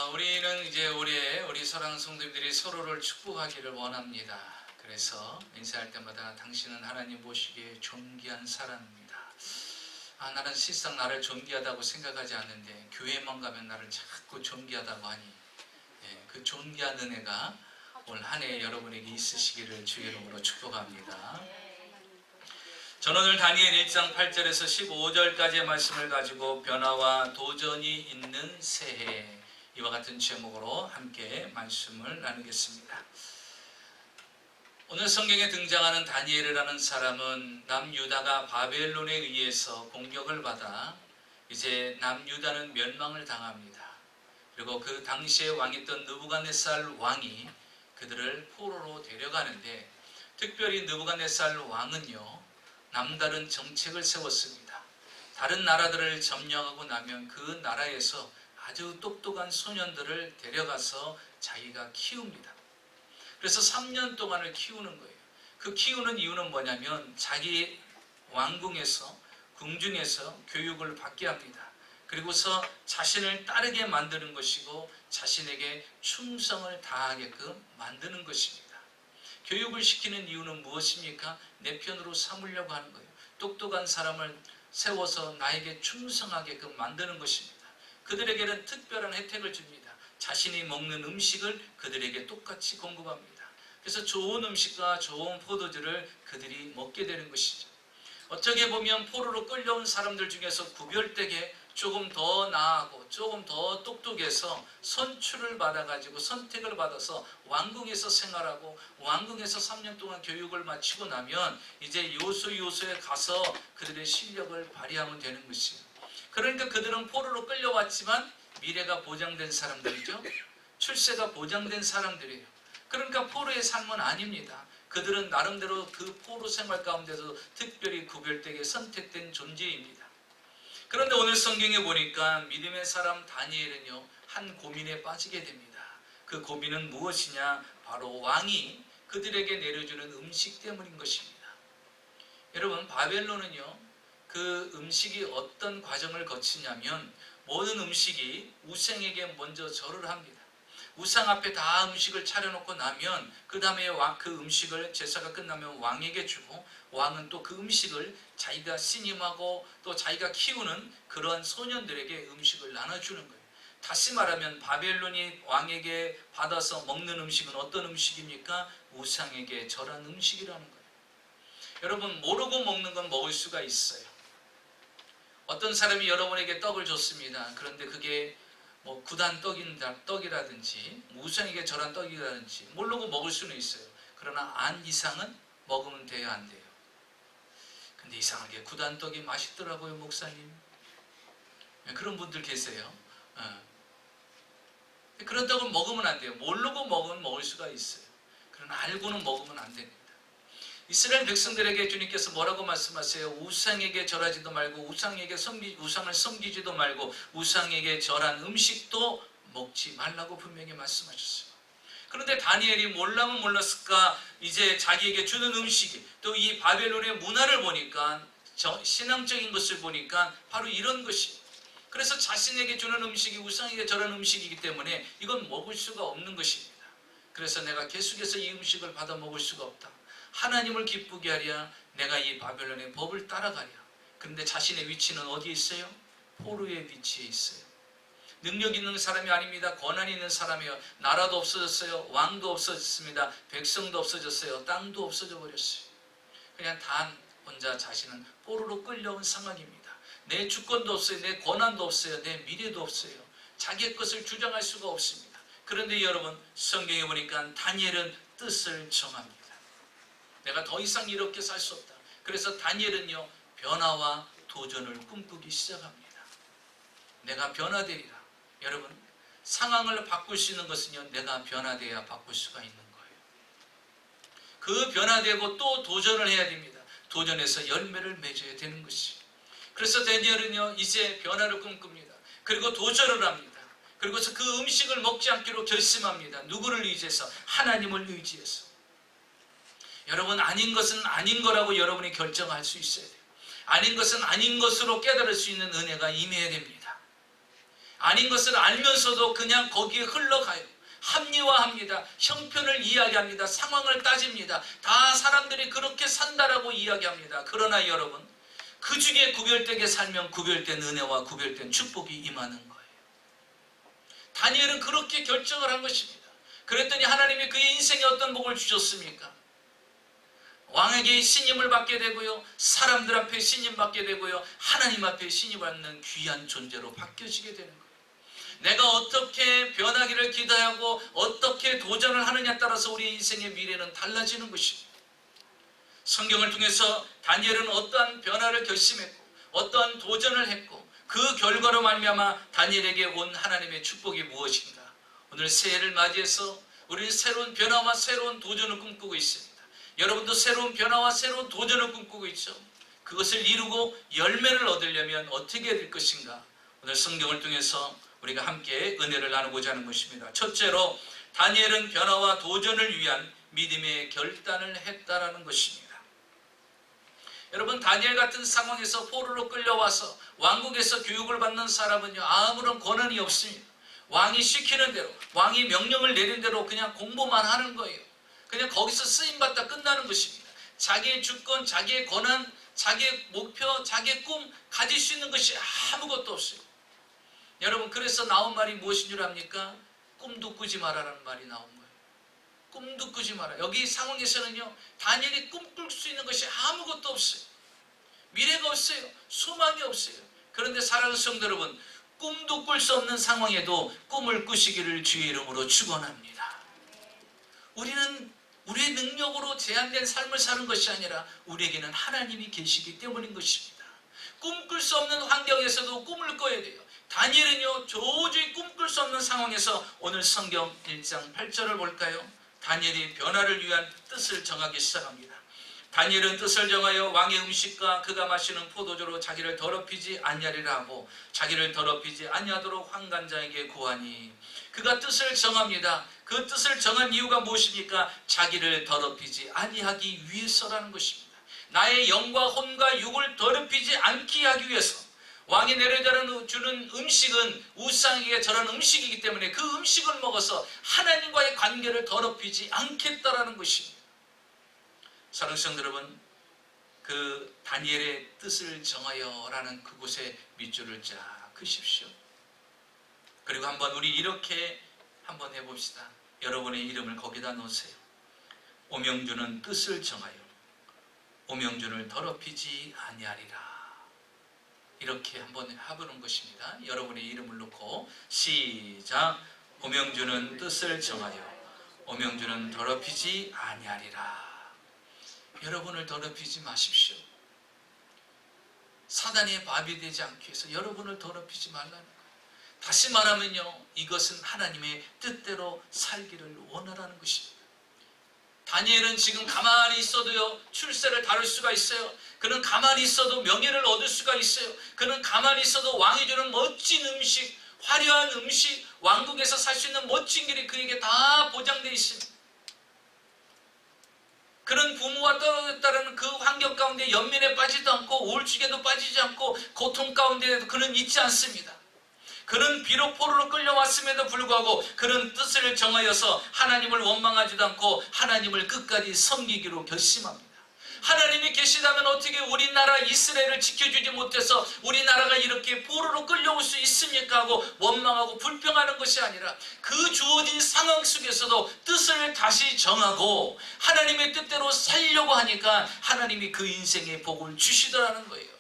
우리는 이제 올해 우리 사랑하는 성도님들이 서로를 축복하기를 원합니다. 그래서 인사할 때마다 당신은 하나님 보시기에 존귀한 사람입니다. 나는 실상 나를 존귀하다고 생각하지 않는데 교회만 가면 나를 자꾸 존귀하다고 하니 그 존귀한 은혜가 올 한 해 여러분에게 있으시기를 주의 이름으로 축복합니다. 저는 오늘 다니엘 1장 8절에서 15절까지의 말씀을 가지고 변화와 도전이 있는 새해, 이와 같은 제목으로 함께 말씀을 나누겠습니다. 오늘 성경에 등장하는 다니엘이라는 사람은 남유다가 바벨론에 의해서 공격을 받아 이제 남유다는 멸망을 당합니다. 그리고 그 당시에 왕이었던 느부갓네살 왕이 그들을 포로로 데려가는데, 특별히 느부갓네살 왕은요 남다른 정책을 세웠습니다. 다른 나라들을 점령하고 나면 그 나라에서 아주 똑똑한 소년들을 데려가서 자기가 키웁니다. 그래서 3년 동안을 키우는 거예요. 그 키우는 이유는 뭐냐면 자기 왕궁에서, 궁중에서 교육을 받게 합니다. 그리고서 자신을 따르게 만드는 것이고 자신에게 충성을 다하게끔 만드는 것입니다. 교육을 시키는 이유는 무엇입니까? 내 편으로 삼으려고 하는 거예요. 똑똑한 사람을 세워서 나에게 충성하게끔 만드는 것입니다. 그들에게는 특별한 혜택을 줍니다. 자신이 먹는 음식을 그들에게 똑같이 공급합니다. 그래서 좋은 음식과 좋은 포도주를 그들이 먹게 되는 것이죠. 어떻게 보면 포로로 끌려온 사람들 중에서 구별되게 조금 더 나아하고 조금 더 똑똑해서 선출을 받아가지고 선택을 받아서 왕궁에서 생활하고 왕궁에서 3년 동안 교육을 마치고 나면 이제 요소요소에 가서 그들의 실력을 발휘하면 되는 것이에요. 그러니까 그들은 포로로 끌려왔지만 미래가 보장된 사람들이죠. 출세가 보장된 사람들이에요. 그러니까 포로의 삶은 아닙니다. 그들은 나름대로 그 포로 생활 가운데서 특별히 구별되게 선택된 존재입니다. 그런데 오늘 성경에 보니까 믿음의 사람 다니엘은요 한 고민에 빠지게 됩니다. 그 고민은 무엇이냐? 바로 왕이 그들에게 내려주는 음식 때문인 것입니다. 여러분, 바벨론은요 그 음식이 어떤 과정을 거치냐면 모든 음식이 우상에게 먼저 절을 합니다. 우상 앞에 다 음식을 차려놓고 나면 그 다음에 그 음식을 제사가 끝나면 왕에게 주고, 왕은 또 그 음식을 자기가 신임하고 또 자기가 키우는 그러한 소년들에게 음식을 나눠주는 거예요. 다시 말하면 바벨론이 왕에게 받아서 먹는 음식은 어떤 음식입니까? 우상에게 절한 음식이라는 거예요. 여러분, 모르고 먹는 건 먹을 수가 있어요. 어떤 사람이 여러분에게 떡을 줬습니다. 그런데 그게 뭐 구단 떡이라든지 우상에게 절한 떡이라든지 모르고 먹을 수는 있어요. 그러나 안 이상은 먹으면 돼요, 안 돼요? 근데 이상하게 구단 떡이 맛있더라고요, 목사님. 그런 분들 계세요. 그런 떡을 먹으면 안 돼요. 모르고 먹으면 먹을 수가 있어요. 그러나 알고는 먹으면 안 됩니다. 이스라엘 백성들에게 주님께서 뭐라고 말씀하세요? 우상에게 절하지도 말고 우상을 섬기지도 말고 우상에게 절한 음식도 먹지 말라고 분명히 말씀하셨어요. 그런데 다니엘이 몰라면 몰랐을까? 이제 자기에게 주는 음식이, 또 이 바벨론의 문화를 보니까, 신앙적인 것을 보니까 바로 이런 것이에요. 그래서 자신에게 주는 음식이 우상에게 절한 음식이기 때문에 이건 먹을 수가 없는 것입니다. 그래서 내가 계속해서 이 음식을 받아 먹을 수가 없다. 하나님을 기쁘게 하랴 내가 이 바벨론의 법을 따라가랴. 그런데 자신의 위치는 어디에 있어요? 포로의 위치에 있어요. 능력 있는 사람이 아닙니다. 권한이 있는 사람이에요. 나라도 없어졌어요. 왕도 없어졌습니다. 백성도 없어졌어요. 땅도 없어져 버렸어요. 그냥 단 혼자 자신은 포로로 끌려온 상황입니다. 내 주권도 없어요. 내 권한도 없어요. 내 미래도 없어요. 자기의 것을 주장할 수가 없습니다. 그런데 여러분, 성경에 보니까 다니엘은 뜻을 정합니다. 내가 더 이상 이렇게 살 수 없다. 그래서 다니엘은요 변화와 도전을 꿈꾸기 시작합니다. 내가 변화되리라. 여러분, 상황을 바꿀 수 있는 것은요 내가 변화되어야 바꿀 수가 있는 거예요. 그 변화되고 또 도전을 해야 됩니다. 도전해서 열매를 맺어야 되는 것이. 그래서 다니엘은요 이제 변화를 꿈꿉니다. 그리고 도전을 합니다. 그리고서 그 음식을 먹지 않기로 결심합니다. 누구를 의지해서? 하나님을 의지해서. 여러분, 아닌 것은 아닌 거라고 여러분이 결정할 수 있어야 돼요. 아닌 것은 아닌 것으로 깨달을 수 있는 은혜가 임해야 됩니다. 아닌 것을 알면서도 그냥 거기에 흘러가요. 합리화합니다. 형편을 이야기합니다. 상황을 따집니다. 다 사람들이 그렇게 산다라고 이야기합니다. 그러나 여러분, 그 중에 구별되게 살면 구별된 은혜와 구별된 축복이 임하는 거예요. 다니엘은 그렇게 결정을 한 것입니다. 그랬더니 하나님이 그의 인생에 어떤 복을 주셨습니까? 왕에게 신임을 받게 되고요, 사람들 앞에 신임 받게 되고요, 하나님 앞에 신임 받는 귀한 존재로 바뀌어지게 되는 거예요. 내가 어떻게 변하기를 기대하고 어떻게 도전을 하느냐에 따라서 우리의 인생의 미래는 달라지는 것입니다. 성경을 통해서 다니엘은 어떠한 변화를 결심했고 어떠한 도전을 했고 그 결과로 말미암아 다니엘에게 온 하나님의 축복이 무엇인가? 오늘 새해를 맞이해서 우리는 새로운 변화와 새로운 도전을 꿈꾸고 있습니다. 여러분도 새로운 변화와 새로운 도전을 꿈꾸고 있죠. 그것을 이루고 열매를 얻으려면 어떻게 해야 될 것인가? 오늘 성경을 통해서 우리가 함께 은혜를 나누고자 하는 것입니다. 첫째로 다니엘은 변화와 도전을 위한 믿음의 결단을 했다라는 것입니다. 여러분, 다니엘 같은 상황에서 포로로 끌려와서 왕국에서 교육을 받는 사람은요, 아무런 권한이 없습니다. 왕이 시키는 대로, 왕이 명령을 내린 대로 그냥 공부만 하는 거예요. 그냥 거기서 쓰임받다 끝나는 것입니다. 자기의 주권, 자기의 권한, 자기의 목표, 자기의 꿈 가질 수 있는 것이 아무것도 없어요. 여러분, 그래서 나온 말이 무엇인 줄 압니까? 꿈도 꾸지 마라라는 말이 나온 거예요. 꿈도 꾸지 마라. 여기 상황에서는요, 다니엘이 꿈꿀 수 있는 것이 아무것도 없어요. 미래가 없어요. 소망이 없어요. 그런데 사랑하는 성도 여러분, 꿈도 꿀 수 없는 상황에도 꿈을 꾸시기를 주의 이름으로 축원합니다. 우리는 우리의 능력으로 제한된 삶을 사는 것이 아니라 우리에게는 하나님이 계시기 때문인 것입니다. 꿈꿀 수 없는 환경에서도 꿈을 꿔야 돼요. 다니엘은요, 도저히 꿈꿀 수 없는 상황에서 오늘 성경 1장 8절을 볼까요? 다니엘이 변화를 위한 뜻을 정하기 시작합니다. 다니엘은 뜻을 정하여 왕의 음식과 그가 마시는 포도주로 자기를 더럽히지 아니하리라 하고 자기를 더럽히지 아니하도록 환관장에게 구하니, 그가 뜻을 정합니다. 그 뜻을 정한 이유가 무엇입니까? 자기를 더럽히지 아니하기 위해서라는 것입니다. 나의 영과 혼과 육을 더럽히지 않게 하기 위해서. 왕이 내려주는 음식은 우상에게 절한 음식이기 때문에 그 음식을 먹어서 하나님과의 관계를 더럽히지 않겠다라는 것입니다. 사랑하는 성도 여러분, 그 다니엘의 뜻을 정하여 라는 그곳에 밑줄을 쫙 그십시오. 그리고 한번 우리 이렇게 한번 해봅시다. 여러분의 이름을 거기다 놓으세요. 오명주는 뜻을 정하여 오명준을 더럽히지 아니하리라. 이렇게 한번 해보는 것입니다. 여러분의 이름을 놓고 시작. 오명준은 뜻을 정하여 오명준은 더럽히지 아니하리라. 여러분을 더럽히지 마십시오. 사단의 밥이 되지 않기 위해서 여러분을 더럽히지 말라는 거예요. 다시 말하면요, 이것은 하나님의 뜻대로 살기를 원하라는 것입니다. 다니엘은 지금 가만히 있어도요, 출세를 다룰 수가 있어요. 그는 가만히 있어도 명예를 얻을 수가 있어요. 그는 가만히 있어도 왕이 주는 멋진 음식, 화려한 음식, 왕국에서 살 수 있는 멋진 길이 그에게 다 보장되어 있습니다. 그런 부모와 떨어졌다는 그 환경 가운데 연민에 빠지도 않고 우울증에도 빠지지 않고 고통 가운데에도 그는 있지 않습니다. 그는 비록 포로로 끌려왔음에도 불구하고 그는 뜻을 정하여서 하나님을 원망하지도 않고 하나님을 끝까지 섬기기로 결심합니다. 하나님이 계시다면 어떻게 우리나라 이스라엘을 지켜주지 못해서 우리나라가 이렇게 포로로 끌려올 수 있습니까? 하고 원망하고 불평하는 것이 아니라 그 주어진 상황 속에서도 뜻을 다시 정하고 하나님의 뜻대로 살려고 하니까 하나님이 그 인생의 복을 주시더라는 거예요.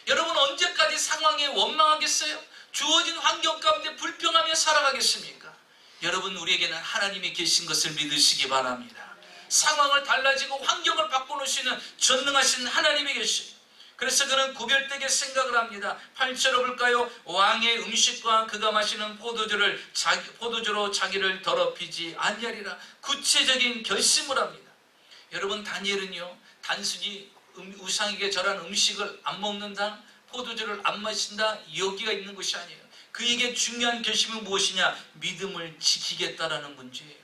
여러분, 언제까지 상황에 원망하겠어요? 주어진 환경 가운데 불평하며 살아가겠습니까? 여러분, 우리에게는 하나님이 계신 것을 믿으시기 바랍니다. 상황을 달라지고 환경을 바꿔놓으시는 전능하신 하나님이 계십니다. 그래서 그는 구별되게 생각을 합니다. 8절을 볼까요? 왕의 음식과 그가 마시는 포도주로 자기를 더럽히지 아니하리라. 구체적인 결심을 합니다. 여러분, 다니엘은요, 단순히 우상에게 절한 음식을 안 먹는다, 포도주를 안 마신다, 여기가 있는 것이 아니에요. 그에게 중요한 결심은 무엇이냐? 믿음을 지키겠다라는 문제예요.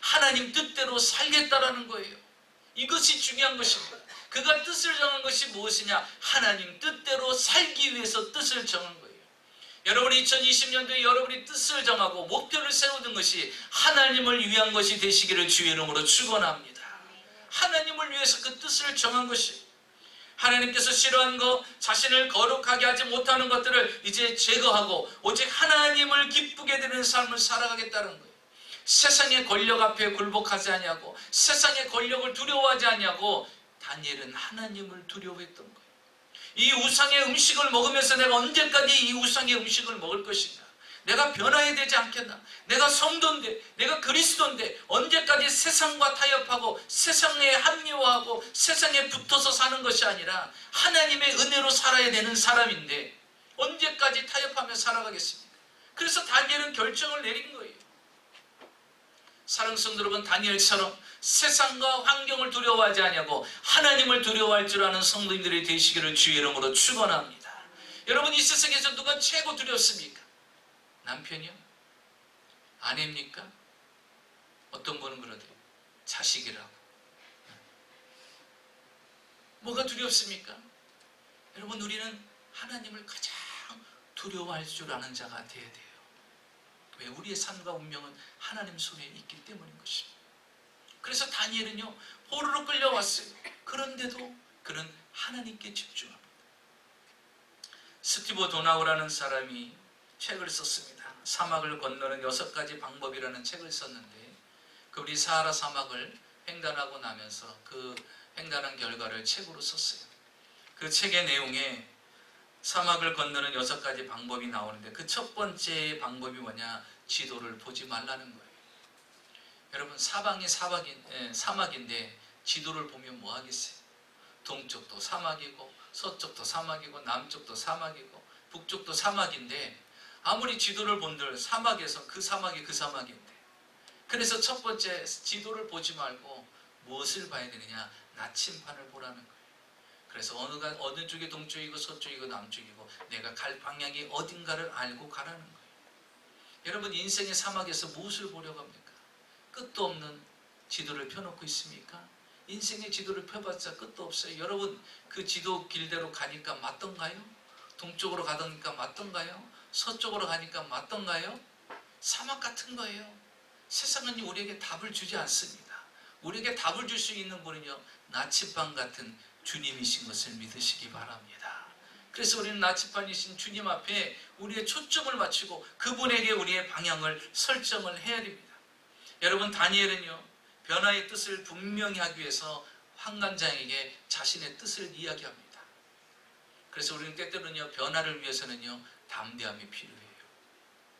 하나님 뜻대로 살겠다라는 거예요. 이것이 중요한 것입니다. 그가 뜻을 정한 것이 무엇이냐? 하나님 뜻대로 살기 위해서 뜻을 정한 거예요. 여러분 2020년도에 여러분이 뜻을 정하고 목표를 세우는 것이 하나님을 위한 것이 되시기를 주의 이름으로 축원합니다. 하나님을 위해서 그 뜻을 정한 것이, 하나님께서 싫어하는 것, 자신을 거룩하게 하지 못하는 것들을 이제 제거하고 오직 하나님을 기쁘게 되는 삶을 살아가겠다는 거예요. 세상의 권력 앞에 굴복하지 아니하고 세상의 권력을 두려워하지 아니하고 다니엘은 하나님을 두려워했던 거예요. 이 우상의 음식을 먹으면서 내가 언제까지 이 우상의 음식을 먹을 것인가? 내가 변화해야 되지 않겠나? 내가 성도인데, 내가 그리스도인데 언제까지 세상과 타협하고 세상에 합리화하고 세상에 붙어서 사는 것이 아니라 하나님의 은혜로 살아야 되는 사람인데 언제까지 타협하며 살아가겠습니까? 그래서 다니엘은 결정을 내린 거예요. 사랑하는 성도 여러분, 다니엘처럼 세상과 환경을 두려워하지 아니하고 하나님을 두려워할 줄 아는 성도님들이 되시기를 주의 이름으로 축원합니다. 여러분, 이 세상에서 누가 최고 두렵습니까? 남편이요? 아내입니까? 어떤 분은 그러대요. 자식이라고. 뭐가 두렵습니까? 여러분, 우리는 하나님을 가장 두려워할 줄 아는 자가 되어야 돼요. 왜? 우리의 삶과 운명은 하나님 손에 있기 때문인 것입니다. 그래서 다니엘은요, 포로로 끌려왔어요. 그런데도 그는 하나님께 집중합니다. 스티브 도나우라는 사람이 책을 썼습니다. 사막을 건너는 6가지 방법이라는 책을 썼는데, 그 우리 사하라 사막을 횡단하고 나면서 그 횡단한 결과를 책으로 썼어요. 그 책의 내용에 사막을 건너는 6가지 방법이 나오는데 그 첫 번째 방법이 뭐냐? 지도를 보지 말라는 거예요. 여러분, 사방이 사막인데 지도를 보면 뭐 하겠어요? 동쪽도 사막이고 서쪽도 사막이고 남쪽도 사막이고 북쪽도 사막인데 아무리 지도를 본들 사막에서 그 사막이 그 사막인데, 그래서 첫 번째 지도를 보지 말고 무엇을 봐야 되느냐? 나침판을 보라는 거예요. 그래서 어느 쪽이 동쪽이고 서쪽이고 남쪽이고 내가 갈 방향이 어딘가를 알고 가라는 거예요. 여러분, 인생의 사막에서 무엇을 보려고 합니까? 끝도 없는 지도를 펴놓고 있습니까? 인생의 지도를 펴봤자 끝도 없어요. 여러분, 그 지도 길대로 가니까 맞던가요? 동쪽으로 가니까 맞던가요? 서쪽으로 가니까 맞던가요? 사막 같은 거예요. 세상은 우리에게 답을 주지 않습니다. 우리에게 답을 줄 수 있는 분은요, 나침반 같은 주님이신 것을 믿으시기 바랍니다. 그래서 우리는 나침반이신 주님 앞에 우리의 초점을 맞추고 그분에게 우리의 방향을 설정을 해야 됩니다. 여러분, 다니엘은요, 변화의 뜻을 분명히 하기 위해서 환관장에게 자신의 뜻을 이야기합니다. 그래서 우리는 때때로는요, 변화를 위해서는요, 담대함이 필요해요.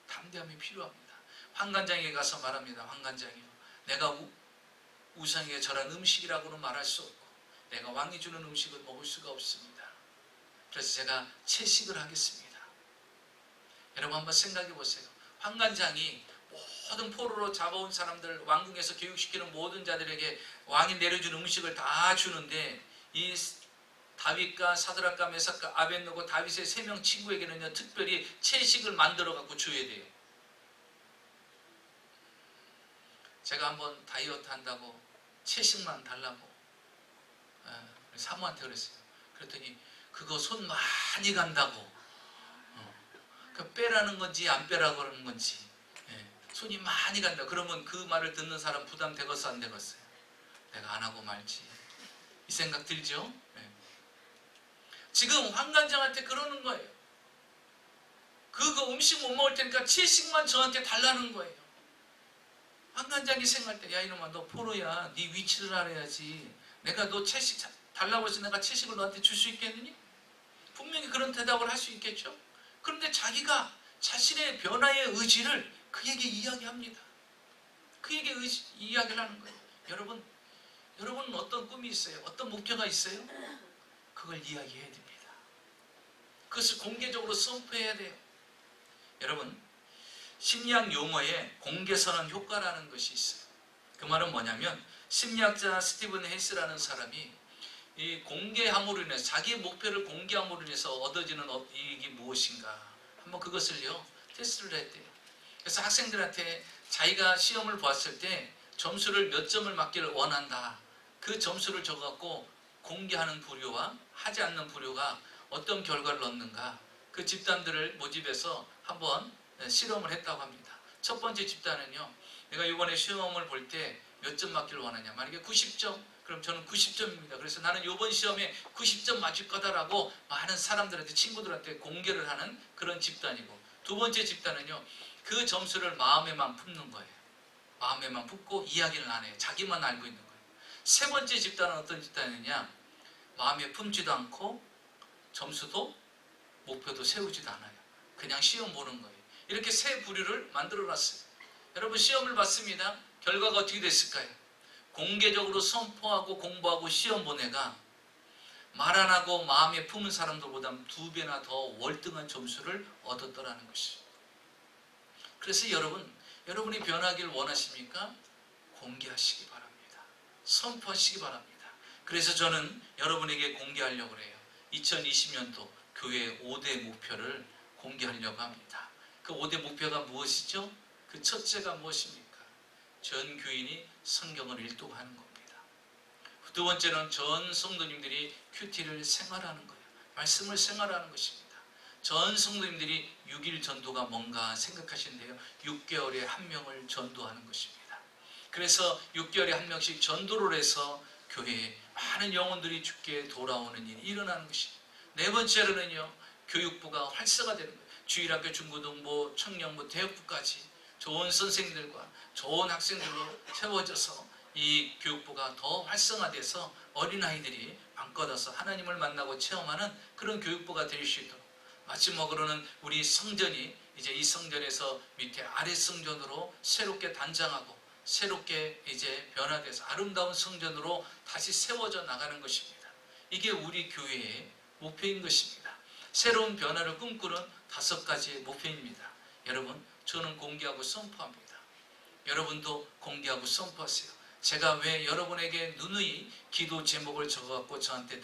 담대함이 필요합니다. 환관장에게 가서 말합니다. 환관장이요, 내가 우상에 절한 음식이라고는 말할 수 없고 내가 왕이 주는 음식을 먹을 수가 없습니다. 그래서 제가 채식을 하겠습니다. 여러분, 한번 생각해 보세요. 환관장이 모든 포로로 잡아온 사람들, 왕궁에서 교육시키는 모든 자들에게 왕이 내려준 음식을 다 주는데 이 다윗과 사드락과 메삭과 아벳느고 다윗의 3명 친구에게는요, 특별히 채식을 만들어 갖고 줘야 돼요. 제가 한번 다이어트 한다고 채식만 달라고 사모한테 그랬어요. 그랬더니 그거 손 많이 간다고, 그 빼라는 건지 안 빼라고 그러는 건지, 손이 많이 간다. 그러면 그 말을 듣는 사람 부담 되겠어 안 되겠어요? 내가 안 하고 말지, 이 생각 들죠? 지금 환관장한테 그러는 거예요. 그거 음식 못 먹을 테니까 채식만 저한테 달라는 거예요. 환관장이 생각할 때, 야 이놈아, 너 포로야, 네 위치를 알아야지. 내가 너 채식 달라고 해서 내가 채식을 너한테 줄 수 있겠느니? 분명히 그런 대답을 할 수 있겠죠. 그런데 자기가 자신의 변화의 의지를 그에게 이야기합니다. 그에게 이야기를 하는 거예요. 여러분은 어떤 꿈이 있어요? 어떤 목표가 있어요? 그걸 이야기해야 됩니다. 그것을 공개적으로 선포해야 돼요. 여러분, 심리학 용어에 공개선언 효과라는 것이 있어요. 그 말은 뭐냐면, 심리학자 스티븐 헤이스라는 사람이 이 공개함으로 인해서, 자기의 목표를 공개함으로 인해서 얻어지는 이익이 무엇인가, 한번 그것을요 테스트를 했대요. 그래서 학생들한테 자기가 시험을 보았을 때 점수를 몇 점을 맞기를 원한다, 그 점수를 적어갖고 공개하는 부류와 하지 않는 부류가 어떤 결과를 얻는가, 그 집단들을 모집해서 한번 실험을 했다고 합니다. 첫 번째 집단은요, 내가 이번에 시험을 볼 때 몇 점 맞기를 원하냐. 만약에 90점, 그럼 저는 90점입니다. 그래서 나는 이번 시험에 90점 맞을 거다라고 많은 사람들한테, 친구들한테 공개를 하는 그런 집단이고, 두 번째 집단은요, 그 점수를 마음에만 품는 거예요. 마음에만 품고 이야기를 안 해요. 자기만 알고 있는 거예요. 세 번째 집단은 어떤 집단이냐, 마음에 품지도 않고 점수도 목표도 세우지도 않아요. 그냥 시험 보는 거예요. 이렇게 세 부류를 만들어 놨어요. 여러분, 시험을 봤습니다. 결과가 어떻게 됐을까요? 공개적으로 선포하고 공부하고 시험 본 애가 말 안 하고 마음에 품은 사람들보다 2배나 더 월등한 점수를 얻었더라는 것이죠. 그래서 여러분이 변하기를 원하십니까? 공개하시기 바랍니다. 선포하시기 바랍니다. 그래서 저는 여러분에게 공개하려고 해요. 2020년도 교회의 5대 목표를 공개하려고 합니다. 그 5대 목표가 무엇이죠? 그 첫째가 무엇입니까? 전 교인이 성경을 읽도하는 겁니다. 두 번째는 전 성도님들이 큐티를 생활하는 거예요. 말씀을 생활하는 것입니다. 전 성도님들이 6일 전도가 뭔가 생각하시는데요, 6개월에 한 명을 전도하는 것입니다. 그래서 6개월에 한 명씩 전도를 해서 교회에 많은 영혼들이 주께 돌아오는 일이 일어나는 것입니다. 네 번째로는요, 교육부가 활성화되는 거예요. 주일학교, 중고등부, 청년부, 대학부까지 좋은 선생님들과 좋은 학생들로 채워져서 이 교육부가 더 활성화돼서 어린아이들이 마음껏 와서 하나님을 만나고 체험하는 그런 교육부가 될 수 있도록, 마지막으로는 우리 성전이 이제 이 성전에서 밑에 아래 성전으로 새롭게 단장하고 새롭게 이제 변화돼서 아름다운 성전으로 다시 세워져 나가는 것입니다. 이게 우리 교회의 목표인 것입니다. 새로운 변화를 꿈꾸는 5가지의 목표입니다. 여러분, 저는 공개하고 선포합니다. 여러분도 공개하고 선포하세요. 제가 왜 여러분에게 누누이 기도 제목을 적어갖고 저한테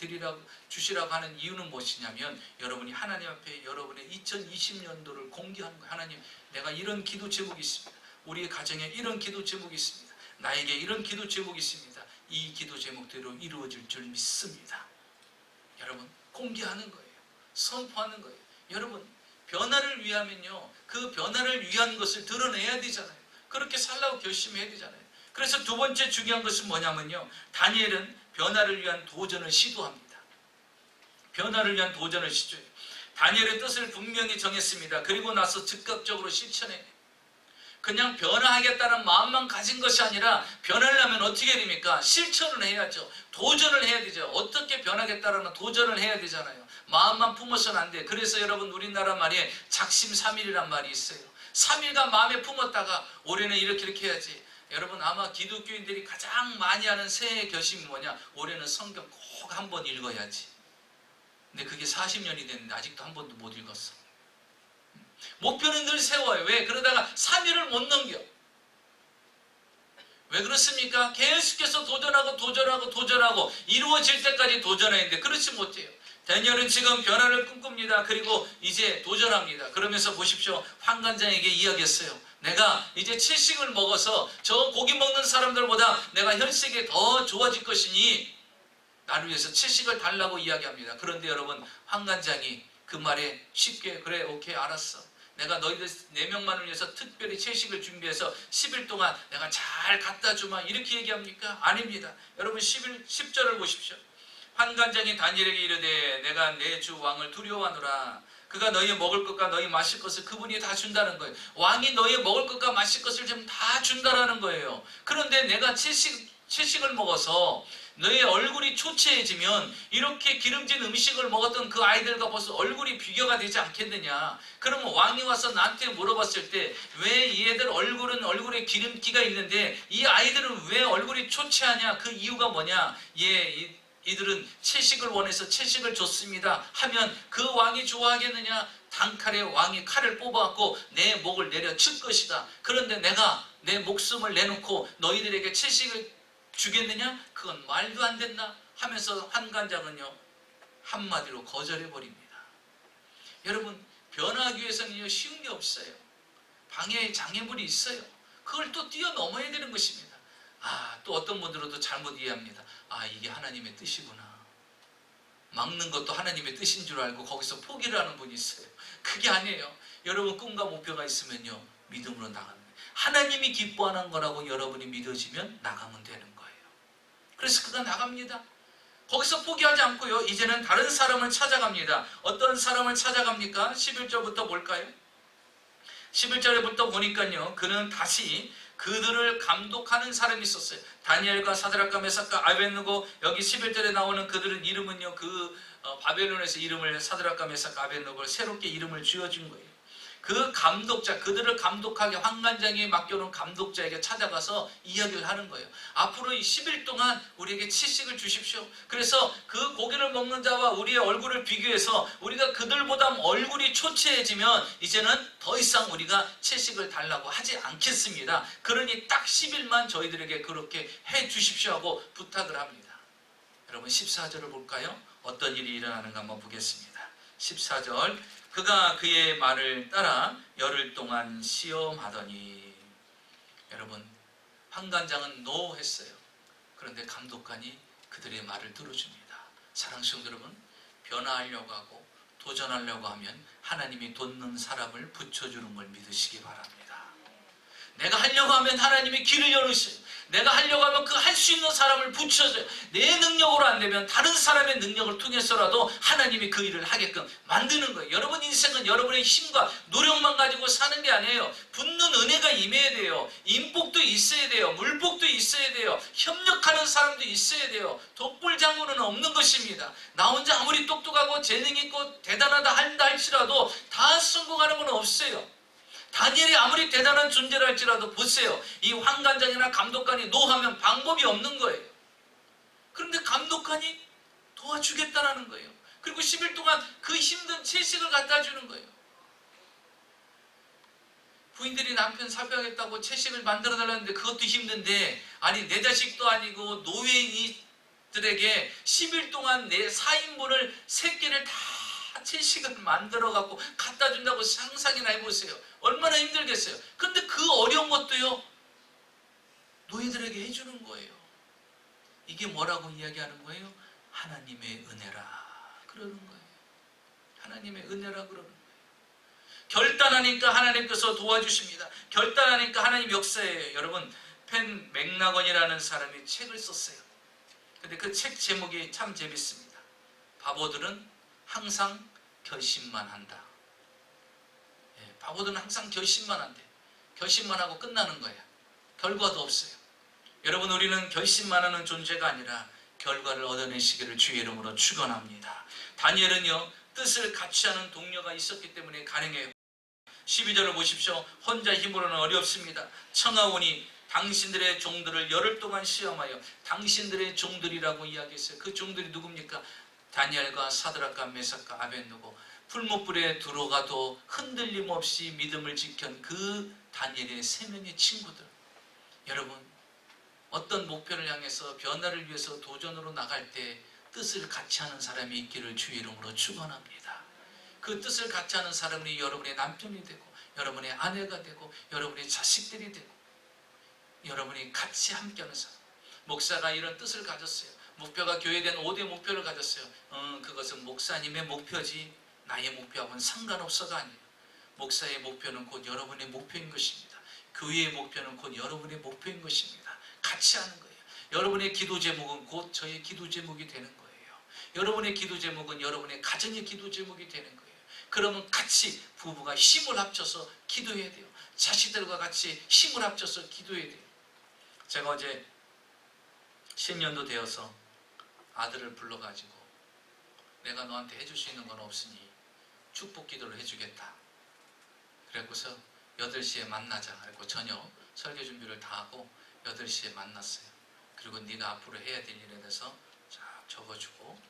주시라고 하는 이유는 무엇이냐면, 여러분이 하나님 앞에 여러분의 2020년도를 공개하는 거예요. 하나님, 내가 이런 기도 제목이 있습니다. 우리의 가정에 이런 기도 제목이 있습니다. 나에게 이런 기도 제목이 있습니다. 이 기도 제목대로 이루어질 줄 믿습니다. 여러분, 공개하는 거예요. 선포하는 거예요. 여러분, 변화를 위하면요, 그 변화를 위한 것을 드러내야 되잖아요. 그렇게 살라고 결심해야 되잖아요. 그래서 두 번째 중요한 것은 뭐냐면요, 다니엘은 변화를 위한 도전을 시도합니다. 변화를 위한 도전을 시도해요. 다니엘의 뜻을 분명히 정했습니다. 그리고 나서 즉각적으로 실천해요. 그냥 변화하겠다는 마음만 가진 것이 아니라, 변화를 하면 어떻게 됩니까? 실천을 해야죠. 도전을 해야 되죠. 어떻게 변하겠다라는 도전을 해야 되잖아요. 마음만 품어서는 안 돼. 그래서 여러분, 우리나라 말에 작심삼일이란 말이 있어요. 3일간 마음에 품었다가 올해는 이렇게 해야지. 여러분, 아마 기독교인들이 가장 많이 하는 새해 결심이 뭐냐? 올해는 성경 꼭 한 번 읽어야지. 근데 그게 40년이 됐는데 아직도 한 번도 못 읽었어. 목표는 늘 세워요. 왜? 그러다가 3일을 못 넘겨. 왜 그렇습니까? 계속해서 도전하고 이루어질 때까지 도전했는데 그렇지 못해요. 다니엘은 지금 변화를 꿈꿉니다. 그리고 이제 도전합니다. 그러면서 보십시오. 환관장에게 이야기했어요. 내가 이제 채식을 먹어서 저 고기 먹는 사람들보다 내가 혈색이 더 좋아질 것이니 나를 위해서 채식을 달라고 이야기합니다. 그런데 여러분, 환관장이 그 말에 쉽게, 그래, 오케이, 알았어. 내가 너희들 4명만을 위해서 특별히 채식을 준비해서 10일 동안 내가 잘 갖다 주마, 이렇게 얘기합니까? 아닙니다. 여러분, 10절을 보십시오. 환관장이 다니엘에게 이르되 내가 내 주 왕을 두려워하노라. 그가 너희 먹을 것과 너희 마실 것을 그분이 다 준다는 거예요. 왕이 너희 먹을 것과 마실 것을 좀 다 준다라는 거예요. 그런데 내가 채식을 먹어서 너의 얼굴이 초췌해지면 이렇게 기름진 음식을 먹었던 그 아이들과 벌써 얼굴이 비교가 되지 않겠느냐. 그러면 왕이 와서 나한테 물어봤을 때 왜 얘들 얼굴에 기름기가 있는데 이 아이들은 왜 얼굴이 초췌하냐? 그 이유가 뭐냐? 이들은 채식을 원해서 채식을 줬습니다 하면 그 왕이 좋아하겠느냐? 단칼에 왕이 칼을 뽑아갖고 내 목을 내려칠 것이다. 그런데 내가 내 목숨을 내놓고 너희들에게 채식을 주겠느냐? 그건 말도 안 된다 하면서 환관장은요, 한마디로 거절해버립니다. 여러분, 변화하기 위해서는요, 쉬운 게 없어요. 방해의 장애물이 있어요. 그걸 또 뛰어넘어야 되는 것입니다. 또 어떤 분들은 또 잘못 이해합니다. 이게 하나님의 뜻이구나. 막는 것도 하나님의 뜻인 줄 알고 거기서 포기를 하는 분이 있어요. 그게 아니에요. 여러분 꿈과 목표가 있으면요, 믿음으로 나가는 거예요. 하나님이 기뻐하는 거라고 여러분이 믿어지면 나가면 되는 거예요. 그래서 그가 나갑니다. 거기서 포기하지 않고요, 이제는 다른 사람을 찾아갑니다. 어떤 사람을 찾아갑니까? 11절부터 볼까요? 11절부터 보니까요, 그는 다시 그들을 감독하는 사람이 있었어요. 다니엘과 사드락과 메삭과 아벳느고, 여기 11절에 나오는 그들은 이름은요, 바벨론에서 이름을 사드락과 메삭과 아벳느고를 새롭게 이름을 지어준 거예요. 그 감독자, 그들을 감독하게 환관장에 맡겨놓은 감독자에게 찾아가서 이야기를 하는 거예요. 앞으로 이 10일 동안 우리에게 채식을 주십시오. 그래서 그 고기를 먹는 자와 우리의 얼굴을 비교해서 우리가 그들보다 얼굴이 초췌해지면 이제는 더 이상 우리가 채식을 달라고 하지 않겠습니다. 그러니 딱 10일만 저희들에게 그렇게 해 주십시오 하고 부탁을 합니다. 여러분 14절을 볼까요? 어떤 일이 일어나는가 한번 보겠습니다. 14절, 그가 그의 말을 따라 열흘 동안 시험하더니, 여러분 환관장은 노 했어요. 그런데 감독관이 그들의 말을 들어줍니다. 사랑하는 성도 여러분, 변화하려고 하고 도전하려고 하면 하나님이 돕는 사람을 붙여주는 걸 믿으시기 바랍니다. 내가 하려고 하면 하나님이 길을 열으셔요. 내가 하려고 하면 그 할 수 있는 사람을 붙여줘요. 내 능력으로 안 되면 다른 사람의 능력을 통해서라도 하나님이 그 일을 하게끔 만드는 거예요. 여러분 인생은 여러분의 힘과 노력만 가지고 사는 게 아니에요. 붙는 은혜가 임해야 돼요. 인복도 있어야 돼요. 물복도 있어야 돼요. 협력하는 사람도 있어야 돼요. 독불장군은 없는 것입니다. 나 혼자 아무리 똑똑하고 재능 있고 대단하다 한다 할지라도 다 성공하는 건 없어요. 다니엘이 아무리 대단한 존재라 할지라도 보세요. 이 환관장이나 감독관이 노하면 방법이 없는 거예요. 그런데 감독관이 도와주겠다라는 거예요. 그리고 10일 동안 그 힘든 채식을 갖다 주는 거예요. 부인들이 남편 살펴야겠다고 채식을 만들어 달라는데 그것도 힘든데, 아니 내 자식도 아니고 노예인들에게 10일 동안 내 4인분을 3끼를 다 채식을 만들어 갖고 갖다 준다고 상상이나 해보세요. 얼마나 힘들겠어요. 근데 그 어려운 것도요, 노예들에게 해주는 거예요. 이게 뭐라고 이야기하는 거예요? 하나님의 은혜라 그러는 거예요. 하나님의 은혜라 그러는 거예요. 결단하니까 하나님께서 도와주십니다. 결단하니까 하나님 역사예요. 여러분, 펜 맥나건이라는 사람이 책을 썼어요. 근데 그 책 제목이 참 재밌습니다. 바보들은 항상 결심만 한다. 바보들은 항상 결심만 한대. 결심만 하고 끝나는 거예요. 결과도 없어요. 여러분, 우리는 결심만 하는 존재가 아니라 결과를 얻어내시기를 주의 이름으로 축원합니다. 다니엘은요, 뜻을 같이 하는 동료가 있었기 때문에 가능해요. 12절을 보십시오. 혼자 힘으로는 어렵습니다. 청하오니 당신들의 종들을 열흘 동안 시험하여, 당신들의 종들이라고 이야기했어요. 그 종들이 누굽니까? 다니엘과 사드락과 메삭과 아벳느고, 풀무불에 들어가도 흔들림 없이 믿음을 지킨 그 다니엘의 3명의 친구들. 여러분, 어떤 목표를 향해서 변화를 위해서 도전으로 나갈 때 뜻을 같이 하는 사람이 있기를 주의 이름으로 축원합니다. 그 뜻을 같이 하는 사람이 여러분의 남편이 되고, 여러분의 아내가 되고, 여러분의 자식들이 되고, 여러분이 같이 함께하는 사람. 목사가 이런 뜻을 가졌어요. 목표가 교회된 5대 목표를 가졌어요. 그것은 목사님의 목표지 나의 목표하고는 상관없어가 아니에요. 목사의 목표는 곧 여러분의 목표인 것입니다. 교회의 목표는 곧 여러분의 목표인 것입니다. 같이 하는 거예요. 여러분의 기도 제목은 곧 저의 기도 제목이 되는 거예요. 여러분의 기도 제목은 여러분의 가정의 기도 제목이 되는 거예요. 그러면 같이 부부가 힘을 합쳐서 기도해야 돼요. 자식들과 같이 힘을 합쳐서 기도해야 돼요. 제가 어제 신년도 되어서 아들을 불러가지고 내가 너한테 해줄 수 있는 건 없으니 축복 기도를 해주겠다. 그래고서 8시에 만나자. 그리고 저녁 설교 준비를 다 하고 8시에 만났어요. 그리고 네가 앞으로 해야 될 일에 대해서 쫙 적어주고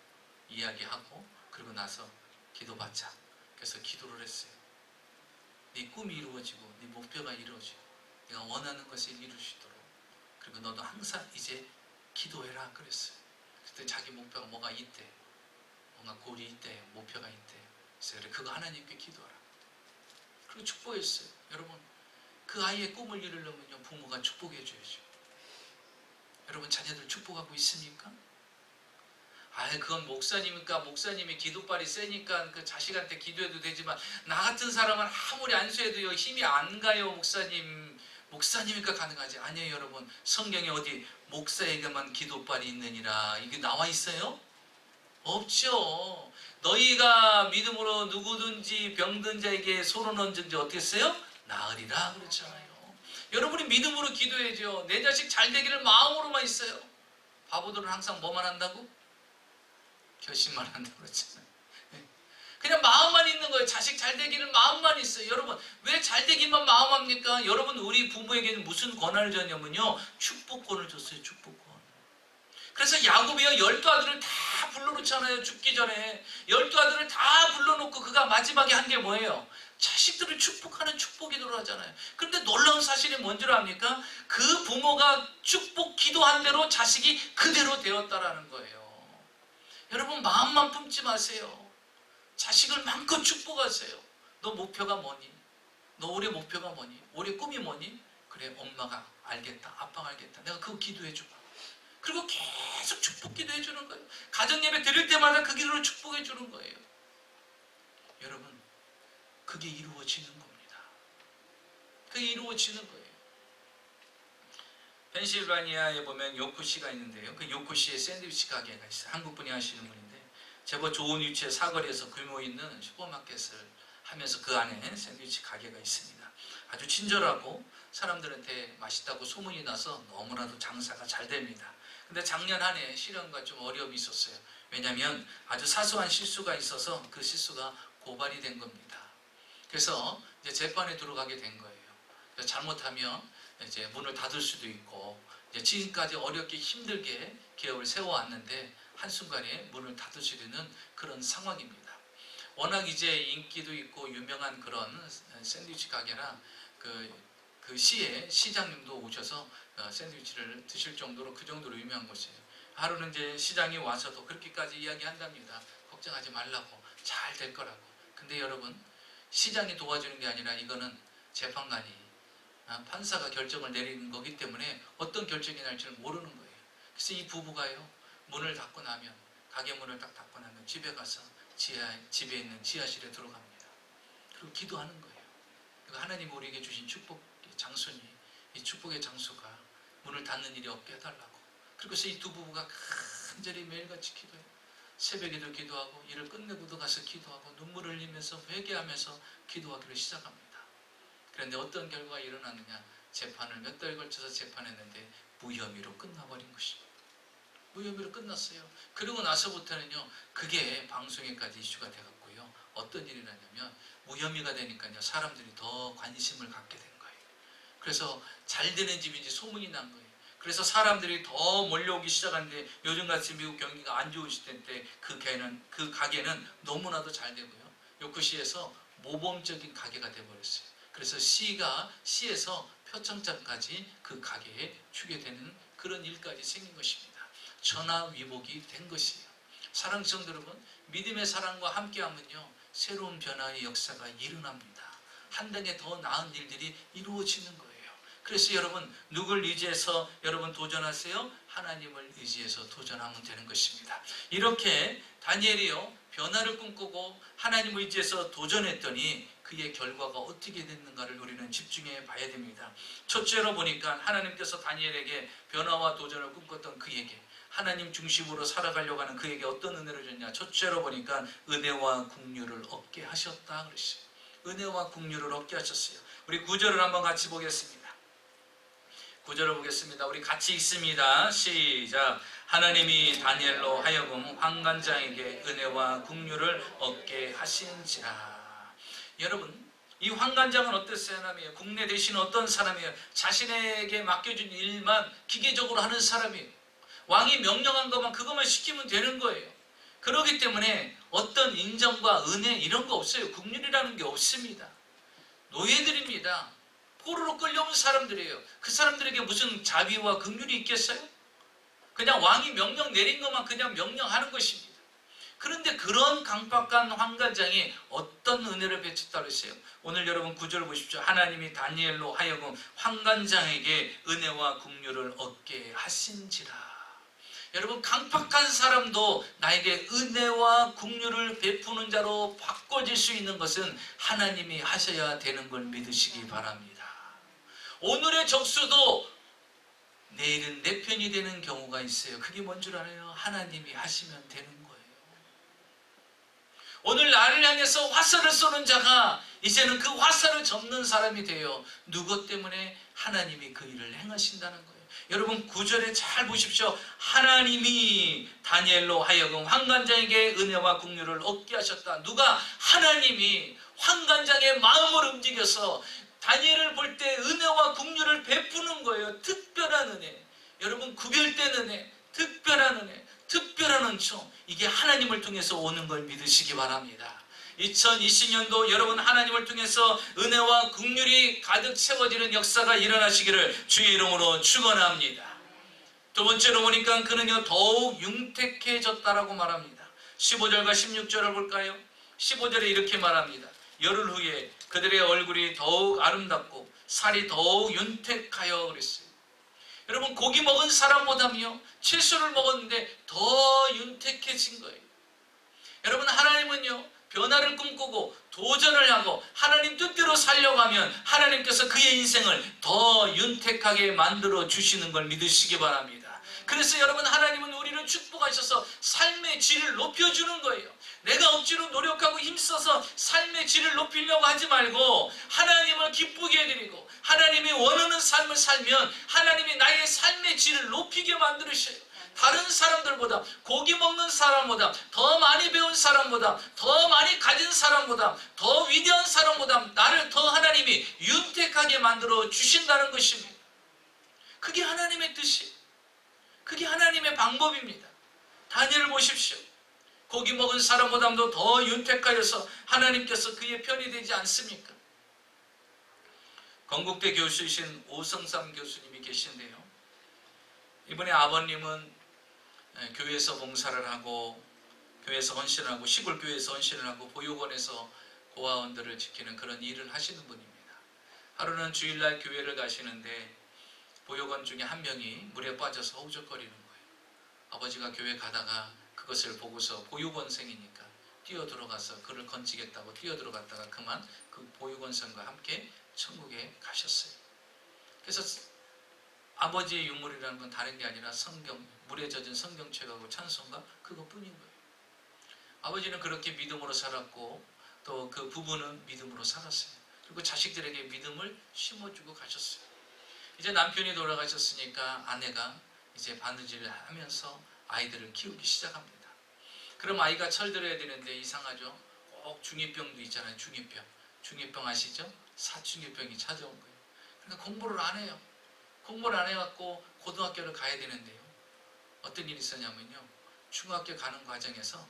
이야기하고, 그리고 나서 기도받자. 그래서 기도를 했어요. 네 꿈이 이루어지고 네 목표가 이루어지고 네가 원하는 것을 이룰 수 있도록, 그리고 너도 항상 이제 기도해라 그랬어요. 그때 자기 목표가 뭐가 있대, 뭔가 골이 있대, 목표가 있대. 그래서 그거 하나님께 기도하라. 그리고 축복했어요. 여러분, 그 아이의 꿈을 이루려면요, 부모가 축복해 줘야죠. 여러분, 자녀들 축복하고 있습니까? 그건 목사님이니까 목사님이 기도발이 세니까 그 자식한테 기도해도 되지만 나 같은 사람은 아무리 안수해도요 힘이 안 가요. 목사님이니까 가능하지. 아니에요 여러분. 성경에 어디 목사에게만 기도발이 있느니라 이게 나와 있어요? 없죠. 너희가 믿음으로 누구든지 병든 자에게 손을 얹은지 어떻게 했어요? 나으리라 그랬잖아요. 여러분이 믿음으로 기도해야죠. 내 자식 잘 되기를 마음으로만 있어요. 바보들은 항상 뭐만 한다고? 결심만 한다고 그랬잖아요. 그냥 마음만 있는 거예요. 자식 잘 되기를 마음만 있어요. 여러분 왜 잘 되기만 마음합니까? 여러분 우리 부모에게는 무슨 권한을 줬냐면요. 축복권을 줬어요. 축복권. 그래서 야곱이요 12아들을 다 불러놓잖아요. 죽기 전에 12아들을 다 불러놓고 그가 마지막에 한 게 뭐예요? 자식들을 축복하는 축복 기도를 하잖아요. 그런데 놀라운 사실이 뭔 줄 압니까? 그 부모가 축복 기도한 대로 자식이 그대로 되었다라는 거예요. 여러분 마음만 품지 마세요. 자식을 마음껏 축복하세요. 너 목표가 뭐니? 너 올해 목표가 뭐니? 올해 꿈이 뭐니? 그래 엄마가 알겠다. 아빠가 알겠다. 내가 그거 기도해 줘봐. 그리고 계속 축복 기도해 주는 거예요. 가정예배 드릴 때마다 그 기도를 축복해 주는 거예요. 여러분 그게 이루어지는 겁니다. 그게 이루어지는 거예요. 펜실바니아에 보면 요코시가 있는데요. 그 요코시에 샌드위치 가게가 있어요. 한국분이 하시는 분인데 제법 좋은 위치에 사거리에서 규모 있는 슈퍼마켓을 하면서 그 안에 샌드위치 가게가 있습니다. 아주 친절하고 사람들한테 맛있다고 소문이 나서 너무나도 장사가 잘 됩니다. 근데 작년 한 해 시련과 좀 어려움이 있었어요. 왜냐하면 아주 사소한 실수가 있어서 그 실수가 고발이 된 겁니다. 그래서 이제 재판에 들어가게 된 거예요. 그래서 잘못하면 이제 문을 닫을 수도 있고 이제 지금까지 어렵게 힘들게 기업을 세워왔는데 한순간에 문을 닫을 수 있는 그런 상황입니다. 워낙 이제 인기도 있고 유명한 그런 샌드위치 가게라 그 시에 시장님도 오셔서 샌드위치를 드실 정도로 그 정도로 유명한 곳이에요. 하루는 이제 시장이 와서도 그렇게까지 이야기한답니다. 걱정하지 말라고 잘 될 거라고. 근데 여러분 시장이 도와주는 게 아니라 이거는 재판관이 판사가 결정을 내리는 거기 때문에 어떤 결정이 날지를 모르는 거예요. 그래서 이 부부가요 문을 닫고 나면 가게 문을 딱 닫고 나면 집에 가서 집에 있는 지하실에 들어갑니다. 그리고 기도하는 거예요. 그러니까 하나님 우리에게 주신 축복 장소니 이 축복의 장소가 문을 닫는 일이 없게 해달라고. 그래서 이 두 부부가 간절히 매일같이 기도해요. 새벽에도 기도하고 일을 끝내고도 가서 기도하고 눈물을 흘리면서 회개하면서 기도하기를 시작합니다. 그런데 어떤 결과가 일어났느냐? 재판을 몇 달 걸쳐서 재판했는데 무혐의로 끝나버린 것입니다. 무혐의로 끝났어요. 그러고 나서부터는요 그게 방송에까지 이슈가 돼갖고요 어떤 일이 나냐면 무혐의가 되니까요 사람들이 더 관심을 갖게 된 거예요. 그래서 잘 되는 집인지 소문이 난 거예요. 그래서 사람들이 더 몰려오기 시작하는데 요즘같이 미국 경기가 안 좋으실 때 그 가게는 너무나도 잘 되고요. 요코시에서 모범적인 가게가 돼버렸어요. 그래서 시에서 표창장까지 그 가게에 주게 되는 그런 일까지 생긴 것입니다. 전화위복이 된 것이에요. 사랑하는 성도 여러분, 믿음의 사랑과 함께하면요 새로운 변화의 역사가 일어납니다. 한 단계 더 나은 일들이 이루어지는 거예요. 그래서 여러분 누굴 의지해서 여러분 도전하세요? 하나님을 의지해서 도전하면 되는 것입니다. 이렇게 다니엘이요 변화를 꿈꾸고 하나님을 의지해서 도전했더니 그의 결과가 어떻게 됐는가를 우리는 집중해 봐야 됩니다. 첫째로 보니까 하나님께서 다니엘에게 변화와 도전을 꿈꿨던 그에게 하나님 중심으로 살아가려고 하는 그에게 어떤 은혜를 줬냐? 첫째로 보니까 은혜와 긍휼을 얻게 하셨다 그랬어요. 은혜와 긍휼을 얻게 하셨어요. 우리 9절을 한번 같이 보겠습니다. 9절을 보겠습니다. 우리 같이 읽습니다. 시작. 하나님이 다니엘로 하여금 환관장에게 은혜와 긍휼을 얻게 하신지라. 여러분 이 환관장은 어땠어요? 사람이에요. 국내 대신은 어떤 사람이에요? 자신에게 맡겨준 일만 기계적으로 하는 사람이에요. 왕이 명령한 것만 그것만 시키면 되는 거예요. 그렇기 때문에 어떤 인정과 은혜 이런 거 없어요. 긍휼이라는 게 없습니다. 노예들입니다. 포로로 끌려온 사람들이에요. 그 사람들에게 무슨 자비와 긍휼이 있겠어요? 그냥 왕이 명령 내린 것만 그냥 명령하는 것입니다. 그런데 그런 강박한 환관장이 어떤 은혜를 베쳤다고 했어요? 오늘 여러분 9절 보십시오. 하나님이 다니엘로 하여금 환관장에게 은혜와 긍휼을 얻게 하신지라. 여러분, 강팍한 사람도 나에게 은혜와 긍휼을 베푸는 자로 바꿔질 수 있는 것은 하나님이 하셔야 되는 걸 믿으시기 바랍니다. 오늘의 적수도 내일은 내 편이 되는 경우가 있어요. 그게 뭔 줄 알아요? 하나님이 하시면 되는 거예요. 오늘 나를 향해서 화살을 쏘는 자가 이제는 그 화살을 접는 사람이 돼요. 누구 때문에? 하나님이 그 일을 행하신다는 거예요. 여러분, 9절에 잘 보십시오. 하나님이 다니엘로 하여금 환관장에게 은혜와 긍휼을 얻게 하셨다. 누가? 하나님이 환관장의 마음을 움직여서 다니엘을 볼 때 은혜와 긍휼을 베푸는 거예요. 특별한 은혜. 여러분, 구별된 은혜, 특별한 은혜, 특별한 은총, 이게 하나님을 통해서 오는 걸 믿으시기 바랍니다. 2020년도 여러분, 하나님을 통해서 은혜와 긍휼이 가득 채워지는 역사가 일어나시기를 주의 이름으로 축원합니다. 두 번째로 보니까 그는요 더욱 융택해졌다라고 말합니다. 15절과 16절을 볼까요? 15절에 이렇게 말합니다. 열흘 후에 그들의 얼굴이 더욱 아름답고 살이 더욱 윤택하여 그랬어요. 여러분, 고기 먹은 사람보다요 채소를 먹었는데 더 윤택해진 거예요. 여러분, 하나님은요 변화를 꿈꾸고 도전을 하고 하나님 뜻대로 살려고 하면 하나님께서 그의 인생을 더 윤택하게 만들어 주시는 걸 믿으시기 바랍니다. 그래서 여러분, 하나님은 우리를 축복하셔서 삶의 질을 높여주는 거예요. 내가 억지로 노력하고 힘써서 삶의 질을 높이려고 하지 말고 하나님을 기쁘게 해드리고 하나님이 원하는 삶을 살면 하나님이 나의 삶의 질을 높이게 만들으셔요. 다른 사람들보다, 고기 먹는 사람보다, 더 많이 배운 사람보다, 더 많이 가진 사람보다, 더 위대한 사람보다 나를 더 하나님이 윤택하게 만들어 주신다는 것입니다. 그게 하나님의 뜻이에요. 그게 하나님의 방법입니다. 다니엘을 보십시오. 고기 먹은 사람보다도 더 윤택하여서 하나님께서 그의 편이 되지 않습니까? 건국대 교수이신 오성삼 교수님이 계신데요, 이번에 아버님은 교회에서 봉사를 하고 교회에서 헌신하고 시골 교회에서 헌신을 하고 보육원에서 고아원들을 지키는 그런 일을 하시는 분입니다. 하루는 주일날 교회를 가시는데 보육원 중에 한 명이 물에 빠져서 허우적거리는 거예요. 아버지가 교회 가다가 그것을 보고서 보육원생이니까 뛰어들어가서 그를 건지겠다고 뛰어들어갔다가 그만 그 보육원생과 함께 천국에 가셨어요. 그래서 아버지의 유물이라는 건 다른 게 아니라 성경, 물에 젖은 성경책하고 찬송가, 그것뿐인 거예요. 아버지는 그렇게 믿음으로 살았고 또 그 부부는 믿음으로 살았어요. 그리고 자식들에게 믿음을 심어주고 가셨어요. 이제 남편이 돌아가셨으니까 아내가 이제 바느질을 하면서 아이들을 키우기 시작합니다. 그럼 아이가 철들어야 되는데 이상하죠? 꼭 중2병도 있잖아요. 중2병. 중2병 아시죠? 사춘기병이 찾아온 거예요. 그러니까 공부를 안 해요. 공부를 안 해갖고 고등학교를 가야 되는데요, 어떤 일이 있었냐면요, 중학교 가는 과정에서